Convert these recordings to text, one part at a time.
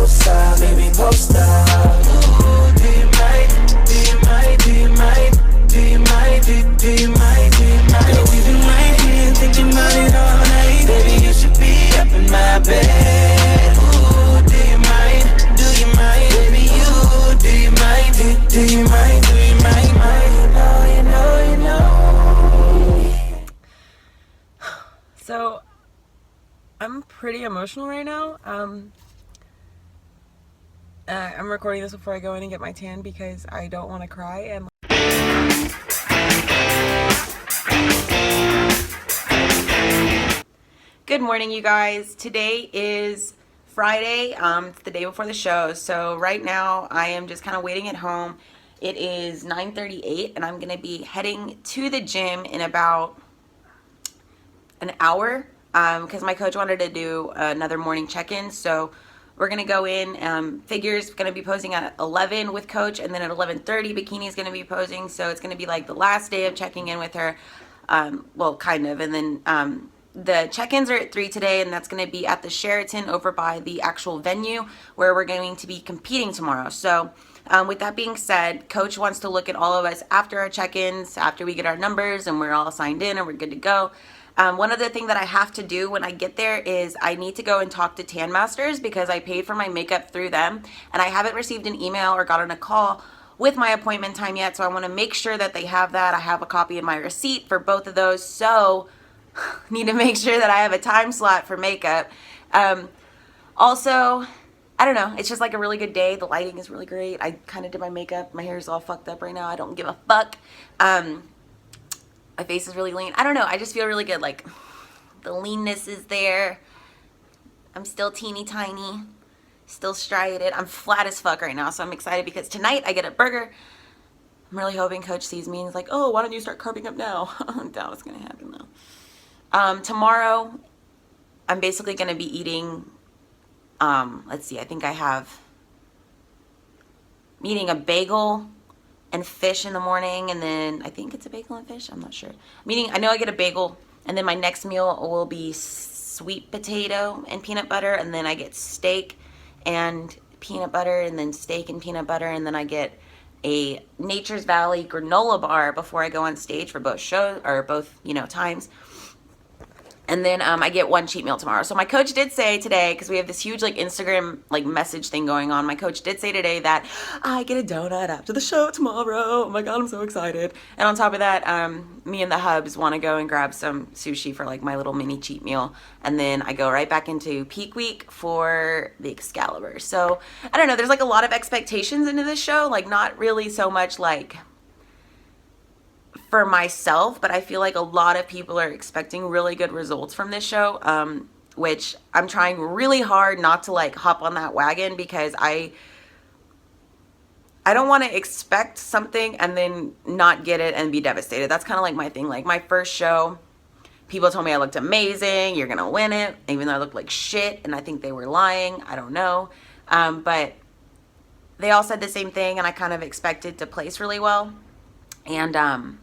post up, maybe post up. Ooh, do you mind? Do you mind? Do you mind? Do you mind? Do you mind? Do you mind? Girl, we've been right here thinking about it all night. Baby, you should be up in my bed. Ooh, do you mind? Do you mind? Baby, do you mind? Do you mind? Do you mind? You know. So, I'm pretty emotional right now. I'm recording this before I go in and get my tan because I don't want to cry. And good morning, you guys. Today is Friday. It's the day before the show. So right now I am just kind of waiting at home. It is 9:38 and I'm going to be heading to the gym in about an hour because my coach wanted to do another morning check-in. So we're going to go in. Figure's going to be posing at 11 with coach, and then at 11:30 Bikini's going to be posing. So it's going to be like the last day of checking in with her. Well, kind of. And then the check-ins are at 3 today, and that's going to be at the Sheraton over by the actual venue where we're going to be competing tomorrow. So with that being said, coach wants to look at all of us after our check-ins, after we get our numbers and we're all signed in and we're good to go. One other thing that I have to do when I get there is I need to go and talk to Tan Masters because I paid for my makeup through them, and I haven't received an email or gotten a call with my appointment time yet. So I want to make sure that they have that. I have a copy of my receipt for both of those. So need to make sure that I have a time slot for makeup. Also, I don't know. It's just like a really good day. The lighting is really great. I kind of did my makeup. My hair is all fucked up right now. I don't give a fuck. My face is really lean. I don't know. I just feel really good. Like, the leanness is there. I'm still teeny tiny. Still striated. I'm flat as fuck right now. So I'm excited because tonight I get a burger. I'm really hoping coach sees me and is like, oh, why don't you start carving up now? I doubt what's going to happen though. Tomorrow, I'm basically going to be eating, let's see, I think I have, I'm eating a bagel and fish in the morning, and then I think it's a bagel and fish, I'm not sure. I know I get a bagel, and then my next meal will be sweet potato and peanut butter, and then I get steak and peanut butter, and then steak and peanut butter, and then I get a Nature's Valley granola bar before I go on stage for both shows, or both, times. And then I get one cheat meal tomorrow. So my coach did say today, because we have this huge Instagram message thing going on. My coach did say today that I get a donut after the show tomorrow. Oh my God, I'm so excited. And on top of that, me and the hubs want to go and grab some sushi for my little mini cheat meal. And then I go right back into peak week for the Excalibur. So I don't know. There's a lot of expectations into this show. Not really so much for myself, but I feel like a lot of people are expecting really good results from this show, which I'm trying really hard not to hop on that wagon because I don't want to expect something and then not get it and be devastated. That's kind of my thing. My first show, people told me I looked amazing, you're gonna win it, even though I looked like shit, and I think they were lying. I don't know, but they all said the same thing, and I kind of expected to place really well, and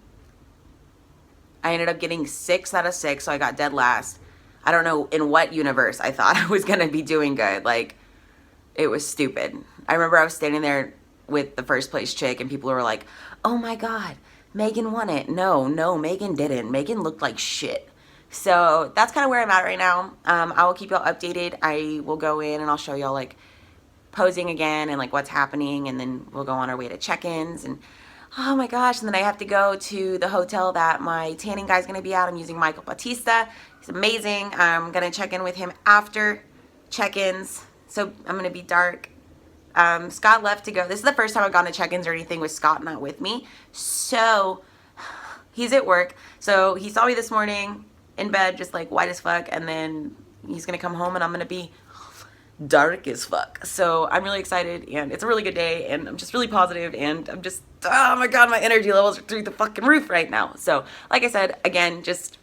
I ended up getting 6 out of 6, so I got dead last. I don't know in what universe I thought I was going to be doing good. It was stupid. I remember I was standing there with the first place chick, and people were like, oh my God, Megan won it. No, Megan didn't. Megan looked like shit. So that's kind of where I'm at right now. I will keep y'all updated. I will go in and I'll show y'all posing again and what's happening, and then we'll go on our way to check-ins, and oh my gosh, and then I have to go to the hotel that my tanning guy's going to be at. I'm using Michael Bautista. He's amazing. I'm going to check in with him after check-ins. So I'm going to be dark. Scott left to go. This is the first time I've gone to check-ins or anything with Scott not with me. So he's at work. So he saw me this morning in bed just white as fuck, and then he's going to come home and I'm going to be dark as fuck. So I'm really excited, and it's a really good day, and I'm just really positive, and I'm just, oh my God, my energy levels are through the fucking roof right now. So like I said, again, just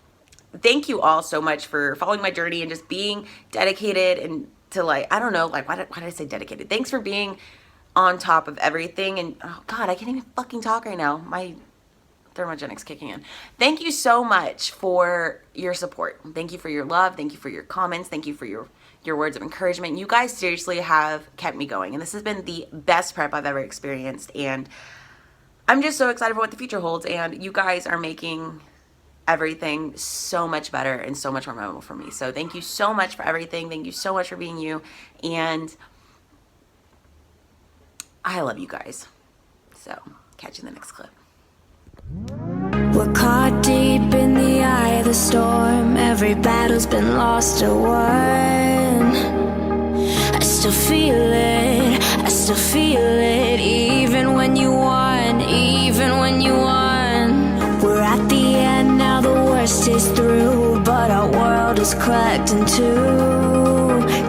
thank you all so much for following my journey and just being dedicated, and to I don't know, why did I say dedicated? Thanks for being on top of everything. And oh God, I can't even fucking talk right now. My thermogenics kicking in. Thank you so much for your support. Thank you for your love. Thank you for your comments. Thank you for your words of encouragement. You guys seriously have kept me going, and this has been the best prep I've ever experienced, and I'm just so excited for what the future holds, and you guys are making everything so much better and so much more memorable for me. So thank you so much for everything. Thank you so much for being you, and I love you guys. So catch you in the next clip. We're caught deep in the eye of the storm. Every battle's been lost or won. I still feel it, I still feel it. Even when you won, even when you won. We're at the end now, the worst is through, but our world is cracked in two.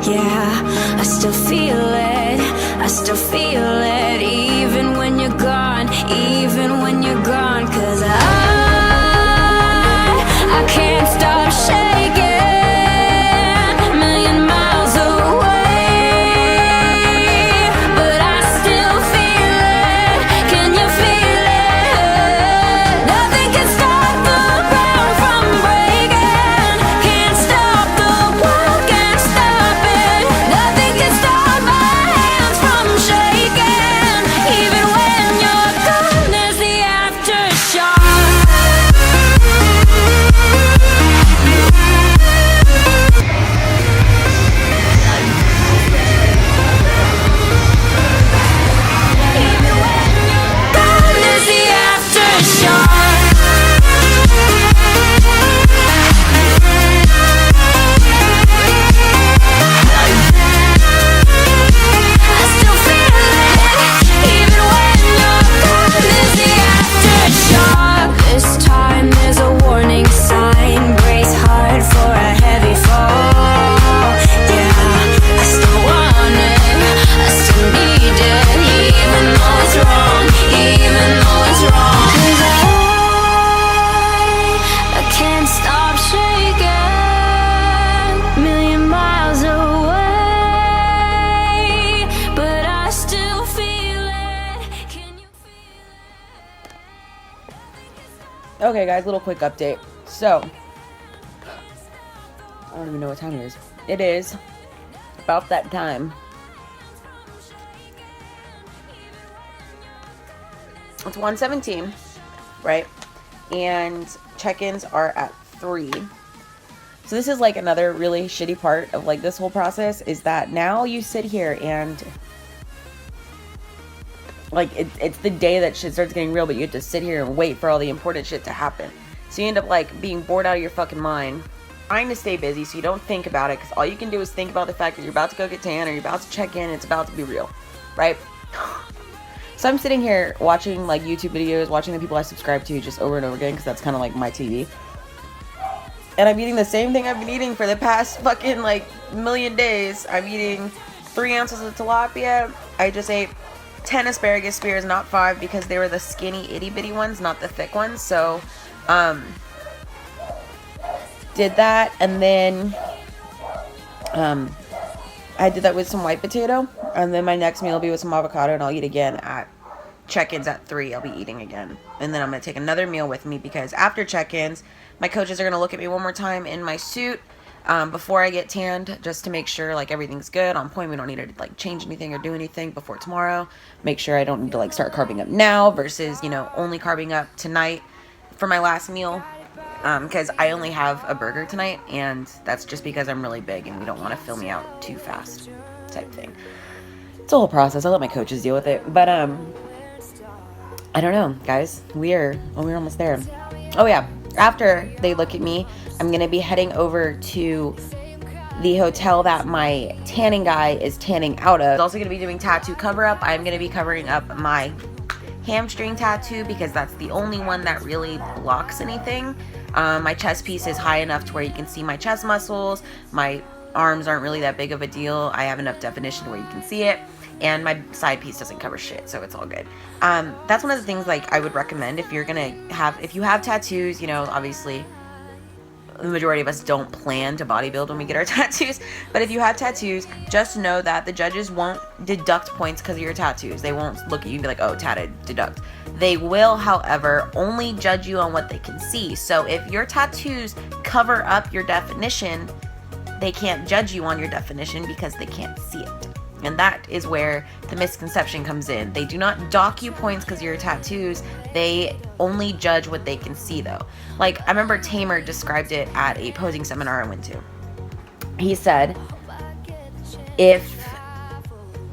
Yeah, I still feel it, I still feel it. Even when you're gone, even when you're gone. 'Cause I can't stop shaking. A million miles away, but I still feel it. Can you feel it? Nothing can stop the ground from breaking. Can't stop the world, can't stop it. Nothing can stop my hands from shaking. Even when you're gone, there's the aftershock. This time there's a warning sign. Brace hard for a heavy fall. Yeah, I still want it, I still need it. Even though it's wrong, even though it's wrong. 'Cause I can't stop shaking. A million miles away, but I still feel it. Can you feel it? Okay, guys, little quick update. So, I don't even know what time it is. It is about that time. It's 1:17, right? And check-ins are at 3. So this is like another really shitty part of like this whole process, is that now you sit here and like it's the day that shit starts getting real, but you have to sit here and wait for all the important shit to happen. So you end up like being bored out of your fucking mind, trying to stay busy so you don't think about it, because all you can do is think about the fact that you're about to go get tan or you're about to check in and it's about to be real, right? So I'm sitting here watching like YouTube videos, watching the people I subscribe to just over and over again, because that's kind of like my TV. And I'm eating the same thing I've been eating for the past fucking like million days. I'm eating 3 ounces of tilapia. I just ate 10 asparagus spears, not 5, because they were the skinny itty bitty ones, not the thick ones. So did that, and then I did that with some white potato, and then my next meal will be with some avocado, and I'll eat again at check-ins at 3. I'll be eating again, and then I'm gonna take another meal with me, because after check-ins my coaches are gonna look at me one more time in my suit before I get tanned, just to make sure like everything's good, on point. We don't need to like change anything or do anything before tomorrow. Make sure I don't need to like start carving up now versus, you know, only carving up tonight for my last meal, because I only have a burger tonight, and that's just because I'm really big and we don't want to fill me out too fast type thing. It's a whole process. I'll let my coaches deal with it, but I don't know, guys. We're almost there. Oh yeah, after they look at me, I'm gonna be heading over to the hotel that my tanning guy is tanning out of. I'm also gonna be doing tattoo cover up. I'm gonna be covering up my hamstring tattoo, because that's the only one that really blocks anything. My chest piece is high enough to where you can see my chest muscles. My arms aren't really that big of a deal. I have enough definition where you can see it, and my side piece doesn't cover shit, so it's all good. That's one of the things like I would recommend if you have tattoos, you know, obviously the majority of us don't plan to bodybuild when we get our tattoos. But if you have tattoos, just know that the judges won't deduct points because of your tattoos. They won't look at you and be like, oh, tatted, deduct. They will, however, only judge you on what they can see. So if your tattoos cover up your definition, they can't judge you on your definition because they can't see it. And that is where the misconception comes in. They do not dock you points because of your tattoos. They only judge what they can see, though. Like, I remember Tamer described it at a posing seminar I went to. He said, if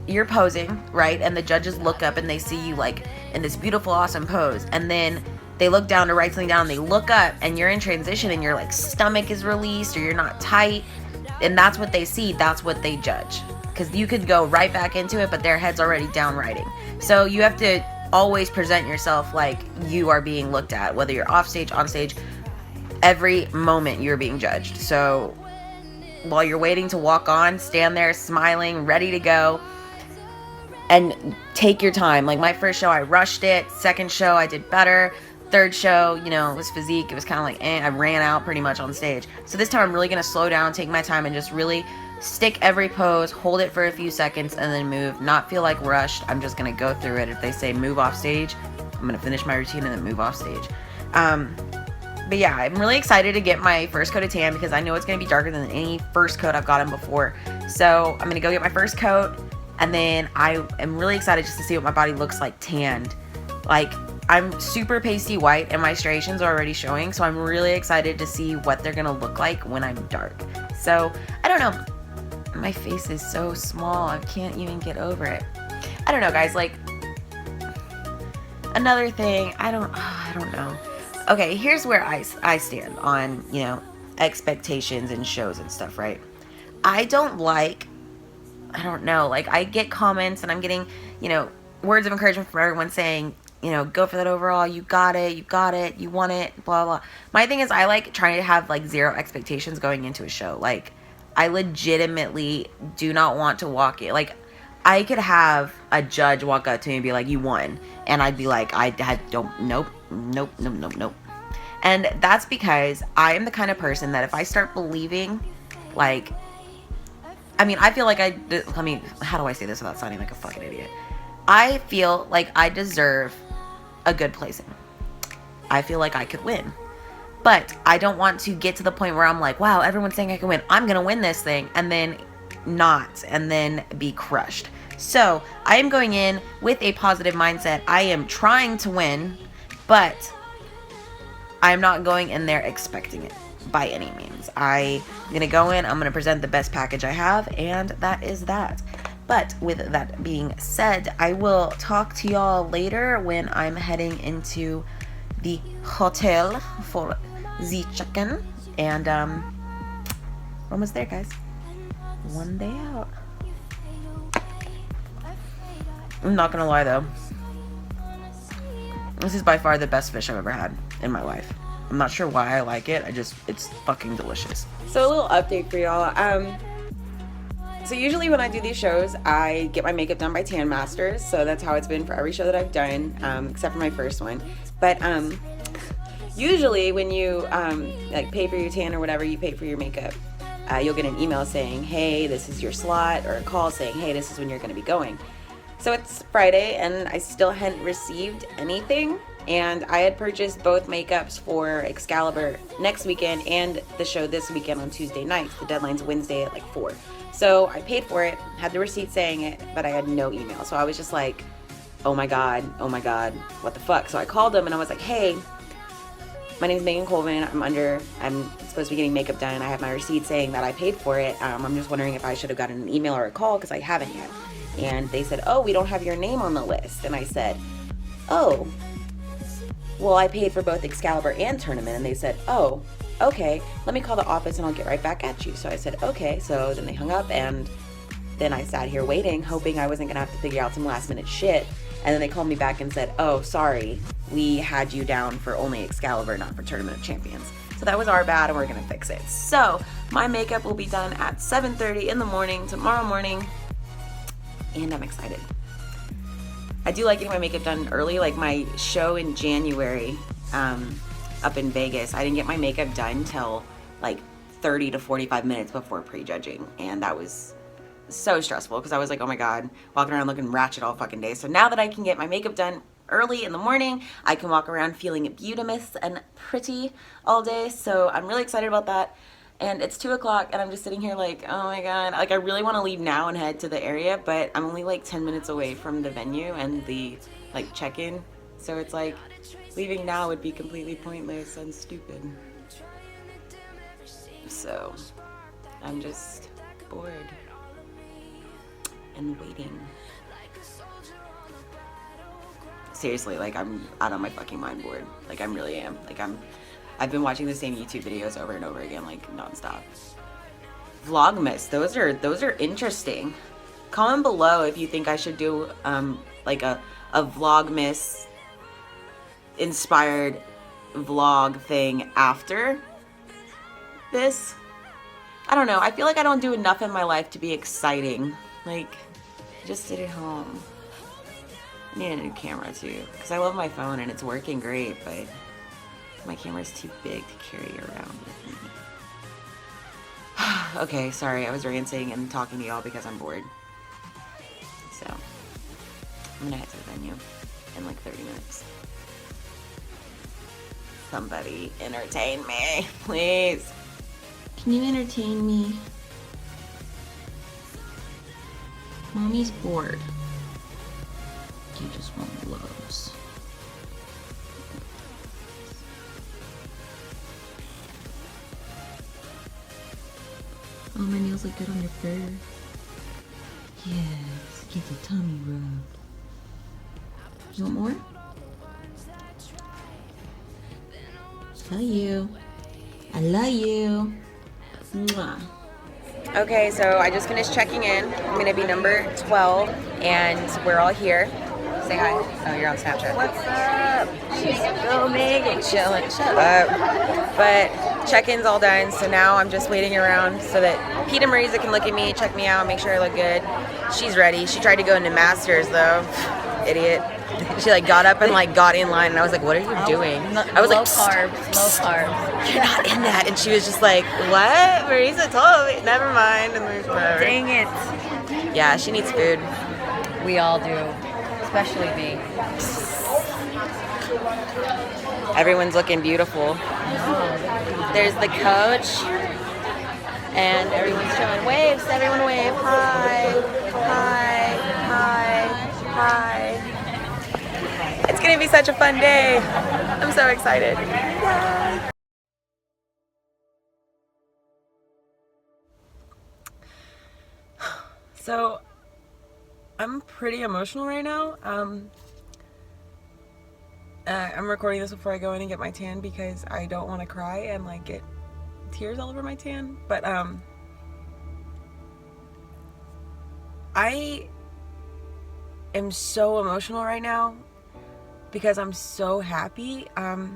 you're posing, right, and the judges look up and they see you, like, in this beautiful, awesome pose, and then they look down to write something down, and they look up, and you're in transition, and your, like, stomach is released, or you're not tight, and that's what they see, that's what they judge. Because you could go right back into it, but their head's already down writing. So you have to always present yourself like you are being looked at, whether you're off stage, on stage, every moment you're being judged. So while you're waiting to walk on, stand there smiling, ready to go, and take your time. Like my first show, I rushed it. Second show, I did better. Third show, you know, it was physique. It was kind of like, I ran out pretty much on stage. So this time I'm really going to slow down, take my time, and just really stick every pose, hold it for a few seconds, and then move. Not feel like rushed. I'm just going to go through it. If they say move off stage, I'm going to finish my routine and then move off stage. But yeah, I'm really excited to get my first coat of tan because I know it's going to be darker than any first coat I've gotten before. So I'm going to go get my first coat, and then I am really excited just to see what my body looks like tanned. Like, I'm super pasty white and my striations are already showing, so I'm really excited to see what they're going to look like when I'm dark. So, I don't know. My face is so small, I can't even get over it. I don't know, guys, like, another thing, I don't know. Okay, here's where I stand on, you know, expectations and shows and stuff, right? I don't know, like, I get comments and I'm getting, you know, words of encouragement from everyone saying, you know, go for that overall, you got it, you want it, blah, blah. My thing is I like trying to have, like, zero expectations going into a show. Like, I legitimately do not want to walk in. Like, I could have a judge walk up to me and be like, you won. And I'd be like, nope. And that's because I am the kind of person that if I start believing, like, I mean, I feel like how do I say this without sounding like a fucking idiot? I feel like I deserve a good placing. I feel like I could win. But I don't want to get to the point where I'm like, wow, everyone's saying I can win. I'm going to win this thing. And then not. And then be crushed. So I am going in with a positive mindset. I am trying to win. But I'm not going in there expecting it by any means. I'm going to go in. I'm going to present the best package I have. And that is that. But with that being said, I will talk to y'all later when I'm heading into the hotel for the check-in. And we're almost there, guys. One day out. I'm not gonna lie though, this is by far the best fish I've ever had in my life. I'm not sure why I like it. It's fucking delicious. So a little update for y'all. So usually when I do these shows, I get my makeup done by Tan Masters. So that's how it's been for every show that I've done, except for my first one. But usually when you like pay for your tan or whatever, you pay for your makeup, you'll get an email saying, hey, this is your slot, or a call saying, hey, this is when you're going to be going. So it's Friday and I still hadn't received anything. And I had purchased both makeups for Excalibur next weekend and the show this weekend on Tuesday nights. The deadline's Wednesday at like 4. So I paid for it, had the receipt saying it, but I had no email. So I was just like, oh my God, what the fuck? So I called them and I was like, hey, my name's Megan Colvin. I'm supposed to be getting makeup done. I have my receipt saying that I paid for it. I'm just wondering if I should have gotten an email or a call because I haven't yet. And they said, oh, we don't have your name on the list. And I said, oh, well, I paid for both Excalibur and Tournament. And they said, oh, okay, let me call the office and I'll get right back at you. So I said, okay. So then they hung up and then I sat here waiting, hoping I wasn't going to have to figure out some last minute shit. And then they called me back and said, oh, sorry, we had you down for only Excalibur, not for Tournament of Champions. So that was our bad and we're going to fix it. So my makeup will be done at 7:30 in the morning, tomorrow morning. And I'm excited. I do like getting my makeup done early. Like my show in January up in Vegas, I didn't get my makeup done till like 30 to 45 minutes before prejudging, and that was so stressful because I was like, oh my god, walking around looking ratchet all fucking day. So now that I can get my makeup done early in the morning, I can walk around feeling beautimous and pretty all day. So I'm really excited about that. And it's 2 o'clock and I'm just sitting here like, oh my god, like I really want to leave now and head to the area, but I'm only like 10 minutes away from the venue and the like check-in. So it's like leaving now would be completely pointless and stupid. So I'm just bored and waiting. Seriously, like I'm out of my fucking mind bored. Like I really am. Like I've been watching the same YouTube videos over and over again, like nonstop. Vlogmas, those are interesting. Comment below if you think I should do like a Vlogmas inspired vlog thing after this. I don't know. I feel like I don't do enough in my life to be exciting. Like, just sit at home. I need a new camera too, because I love my phone and it's working great, but my camera's too big to carry around with me. Okay, sorry, I was ranting and talking to y'all because I'm bored. So, I'm gonna head to the venue in like 30 minutes. Somebody entertain me, please. Can you entertain me? Mommy's bored. You just want loves. Oh, my nails look good on your fur. Yes, get the tummy rub. You want more? Love you. I love you. Mwah. Okay, so I just finished checking in. I'm gonna be number 12, and we're all here. Say hi. Oh, you're on Snapchat. What's up? She's filming and chilling. Shut up. But check-in's all done, so now I'm just waiting around so that Pete and Marisa can look at me, check me out, make sure I look good. She's ready. She tried to go into Masters though. Idiot. She like got up and like got in line, and I was like, "What are you doing?" I was like, low carbs. You're not in that. And she was just like, "What?" Marisa told me. Never mind. And there's whatever. Dang it. Yeah, she needs food. We all do, especially me. Everyone's looking beautiful. There's the coach, and everyone's showing waves. Everyone wave. Hi, hi, hi, hi. It's gonna be such a fun day. I'm so excited. Yeah. So, I'm pretty emotional right now. I'm recording this before I go in and get my tan because I don't want to cry and like get tears all over my tan. But I am so emotional right now because I'm so happy. I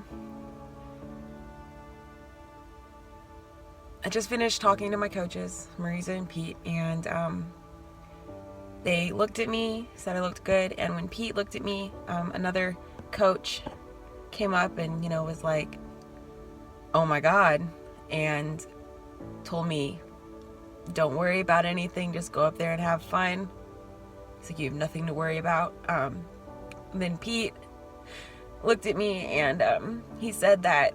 just finished talking to my coaches, Marisa and Pete, and they looked at me, said I looked good, and when Pete looked at me, another coach came up and, you know, was like, oh my god, and told me, don't worry about anything, just go up there and have fun. He's like, you have nothing to worry about. And then Pete looked at me and he said that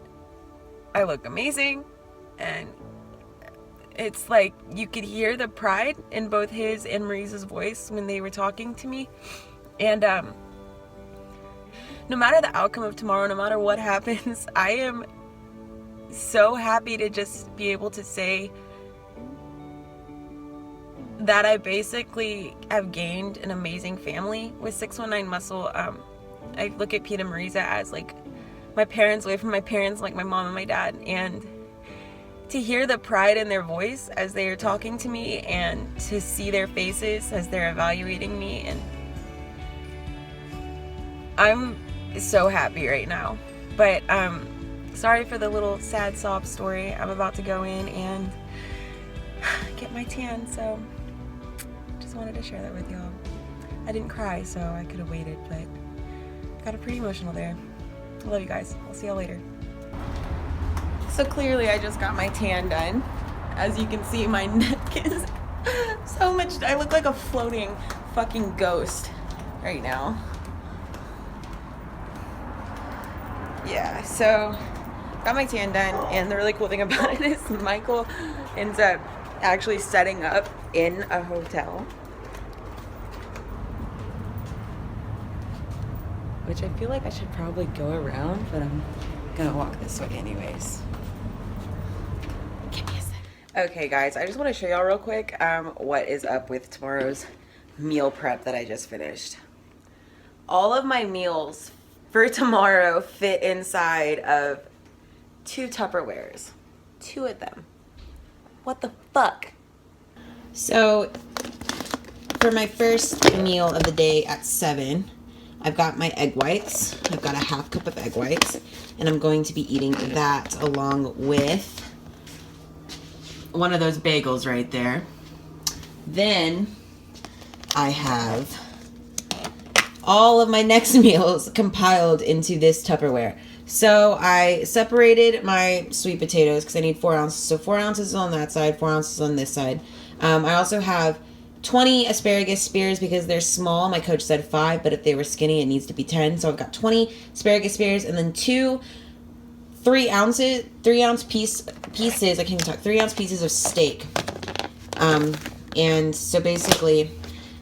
I look amazing, and it's like you could hear the pride in both his and Marisa's voice when they were talking to me. And no matter the outcome of tomorrow, no matter what happens, I am so happy to just be able to say that I basically have gained an amazing family with 619 Muscle. I look at Pete and Marisa as like my parents, away from my parents, like my mom and my dad, and to hear the pride in their voice as they are talking to me, and to see their faces as they're evaluating me, and I'm so happy right now. But sorry for the little sad sob story. I'm about to go in and get my tan, so just wanted to share that with y'all. I didn't cry, so I could have waited, but got pretty emotional there. I love you guys. I'll see y'all later. So clearly I just got my tan done. As you can see, my neck is so much, I look like a floating fucking ghost right now. Yeah, so got my tan done, and the really cool thing about it is Michael ends up actually setting up in a hotel, which I feel like I should probably go around, but I'm gonna walk this way anyways. Give me a sec. Okay guys, I just want to show y'all real quick what is up with tomorrow's meal prep that I just finished. All of my meals for tomorrow fit inside of 2 Tupperwares. 2 of them. What the fuck? So, for my first meal of the day at 7, I've got my egg whites. I've got a 1/2 cup of egg whites, and I'm going to be eating that along with one of those bagels right there. Then I have all of my next meals compiled into this Tupperware. So I separated my sweet potatoes because I need 4 ounces. So 4 ounces on that side, 4 ounces on this side. I also have 20 asparagus spears because they're small. My coach said 5, but if they were skinny, it needs to be 10. So I've got 20 asparagus spears, and then 2 3-ounce pieces. I can't even talk. 3-ounce pieces of steak. And so basically,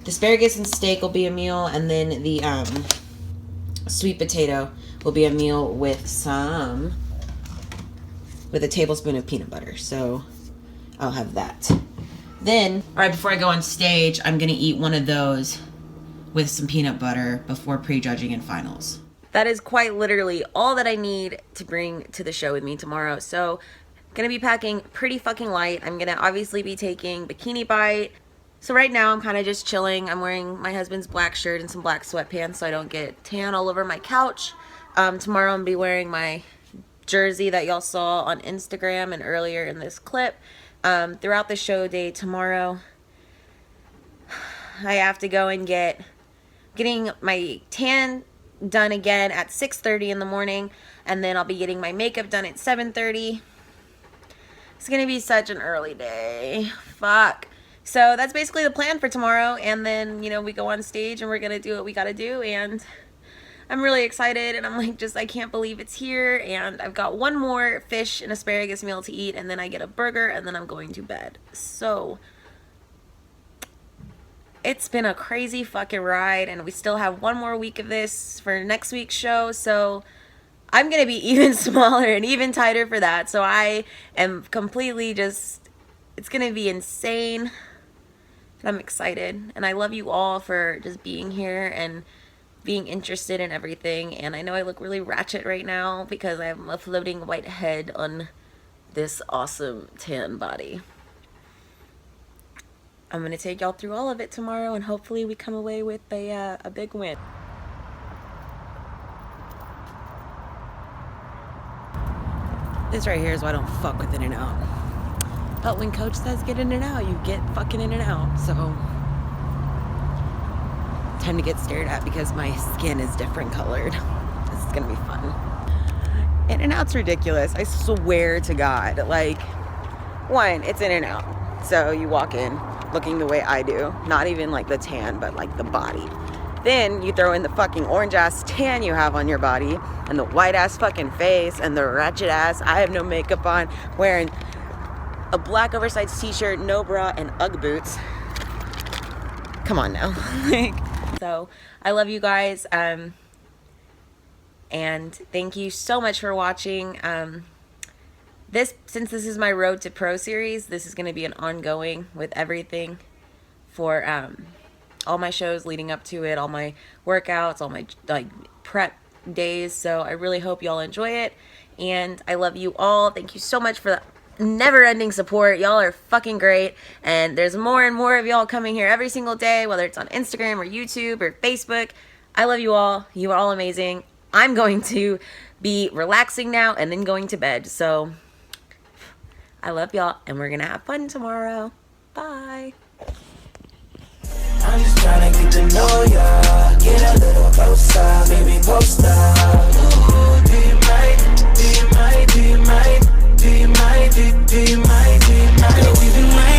the asparagus and steak will be a meal, and then the sweet potato will be a meal with a tablespoon of peanut butter. So I'll have that. Then, right before I go on stage, I'm going to eat one of those with some peanut butter before prejudging in finals. That is quite literally all that I need to bring to the show with me tomorrow. So, going to be packing pretty fucking light. I'm going to obviously be taking Bikini Bite. So right now I'm kind of just chilling. I'm wearing my husband's black shirt and some black sweatpants so I don't get tan all over my couch. Tomorrow I'm going to be wearing my jersey that y'all saw on Instagram and earlier in this clip. Throughout the show day tomorrow, I have to go and getting my tan done again at 6:30 in the morning, and then I'll be getting my makeup done at 7:30. It's gonna be such an early day. Fuck. So that's basically the plan for tomorrow, and then, you know, we go on stage and we're gonna do what we gotta do, and I'm really excited, and I'm like, I can't believe it's here, and I've got one more fish and asparagus meal to eat, and then I get a burger, and then I'm going to bed. So it's been a crazy fucking ride, and we still have one more week of this for next week's show, so I'm gonna be even smaller and even tighter for that. So I am completely just, it's gonna be insane. I'm excited, and I love you all for just being here and being interested in everything. And I know I look really ratchet right now because I have a floating white head on this awesome tan body. I'm gonna take y'all through all of it tomorrow, and hopefully we come away with a big win. This right here is why I don't fuck with In-N-Out. But when coach says get in and out, you get fucking in and out. So, time to get stared at because my skin is different colored. This is gonna be fun. In-N-Out's ridiculous. I swear to God. Like, one, it's In-N-Out. So you walk in looking the way I do. Not even like the tan, but like the body. Then you throw in the fucking orange ass tan you have on your body, and the white ass fucking face, and the ratchet ass, I have no makeup on, wearing a black oversized t-shirt, no bra, and Ugg boots. Come on now. So I love you guys, and thank you so much for watching. Since this is my Road to Pro series, this is going to be an ongoing with everything for all my shows leading up to it, all my workouts, all my prep days. So I really hope y'all enjoy it, and I love you all. Thank you so much for the never-ending support. Y'all are fucking great, and there's more and more of y'all coming here every single day, whether it's on Instagram or YouTube or Facebook. I love you all. You are all amazing. I'm going to be relaxing now and then going to bed. So I love y'all, and we're gonna have fun tomorrow. Bye. I'm just tryna get to know ya, get a little closer, maybe post up. Ooh, do you mind? Do you mind? Do you mind? do you mind? Do you mind? Do you mind? Girl, we've been right